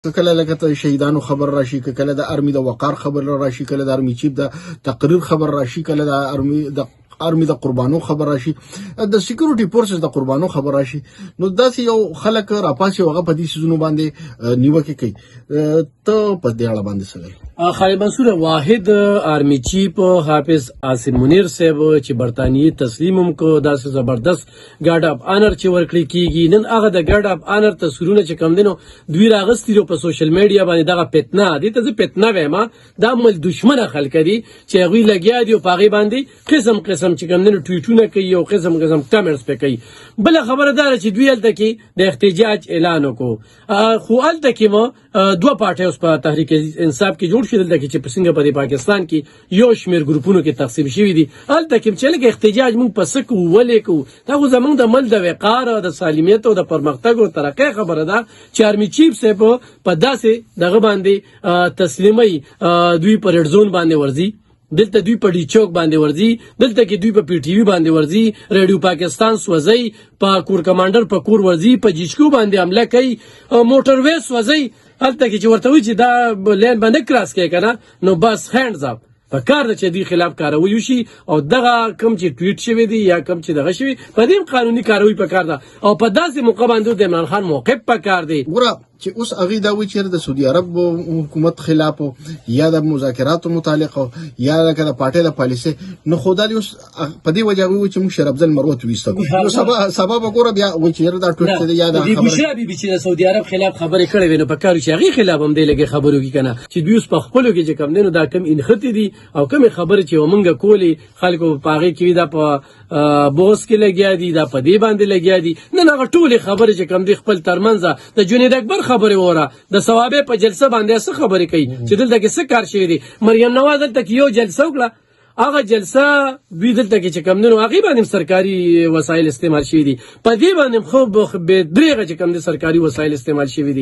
کله لکه ته شهیدانو خبر راشي، کله د ارمی د وقار خبر راشي، کله د ارمی چیف د تقریر خبر راشي، کله د ارمی د قربانو خبر راشي، د سکیورټي فورسز د قربانو خبر راشي، نو داسې یو خلک راپاسي هغه په دې سيزونو باندې نیوکه کوي. ته په دې اړه باندې څه وایې؟ خالد منصور واحد آرمی چیف حافظ عاصم منیر صاحب چې برطانیې تسلیم هم کو داسې زبردست ګارډ اف آنر چې ورکړی کیږي، نن هغه د ګارډ اف آنر تصویرونه چې کم دینو دوی راغستي په سوشل میډیا باندې دغه فتنه دي ته فتنه وایم دا مل دشمنه خلک دي چې هغه لګیا دي او پاغي باندې قسم چې کم دینو ټویټونه کوي او قسم کمنټس په کوي. بل خبردار چې دوی الته کې د احتجاج اعلان وکړو، خو الته کې مو دوه پارټي اوس په تحریک انصاف کې جوړ شول چې په څنګه په پاکستان کې یو شمیر ګروپونو کې تقسیم شوی دي. الته کې چې لګ احتجاج مونږ پس کو ولې کو دا خو زمونږ د مل د وقار او د سالمیت او د پرمختګ او ترقۍ خبره ده چې آرمی چیف صاحب په داسې دغه باندې تسلیمي دوی په ریډ زون باندې ورځي، دلته دوی په ډی چوک باندې ورځي، دلته کې دوی په پی ټی وی باندې ورځي، ریډیو پاکستان سوځي، په کور کمانډر په کور ورځي، په جیشکو باندې حمله کوي، موټر وې سوځي. هلته کې چې ورته وي چې دا لین باندې کراس کوي کنه نو بس هاندز اپ په کار د چې دی خلاف کاروي وشي او دغه کم چې ټویټ شوی دی یا کم چې دغه شوی په دې قانوني کاروي په کار ده او په داسې موقع باندې د عمران خان موقف په کار دی. ګوره چې اوس هغه دا وی چې د سعودي عرب حکومت خلاف یا د مذاکراتو متعلق یا د پارټي د پالیسي نو خدای اوس په دې وجه وی چې موږ شربزل مروت ویستو نو سبب ګوره بیا وی چې دا ټویټ دی یا د خبره بي چې د سعودي عرب خلاف خبره کړې ویني په کار چې هغه خلاف هم دی لګي خبرو کې کنه چې دوی اوس په خپل کې چې کم دینو دا کم انختی دي او کوم خبره چې ومنګه کولی خلکو په هغه کې دا په بوس کې لګیا دي دا په دې باندې لګیا دي نه هغه ټول خبره چې کم دي خپل ترمنځ د جنید اکبر خبره وره د ثوابه په جلسه باندې څه خبرې کوي چې دلته کې څه کار شوی دی. مریم نواز دلته کې یو جلسه وکړه، هغه جلسه دوی دلته کې چې کم دنو هغه باندې سرکاري وسایل استعمال شوی دي، په دې باندې خو به درېغه چې کم دي سرکاري وسایل استعمال شوی دي.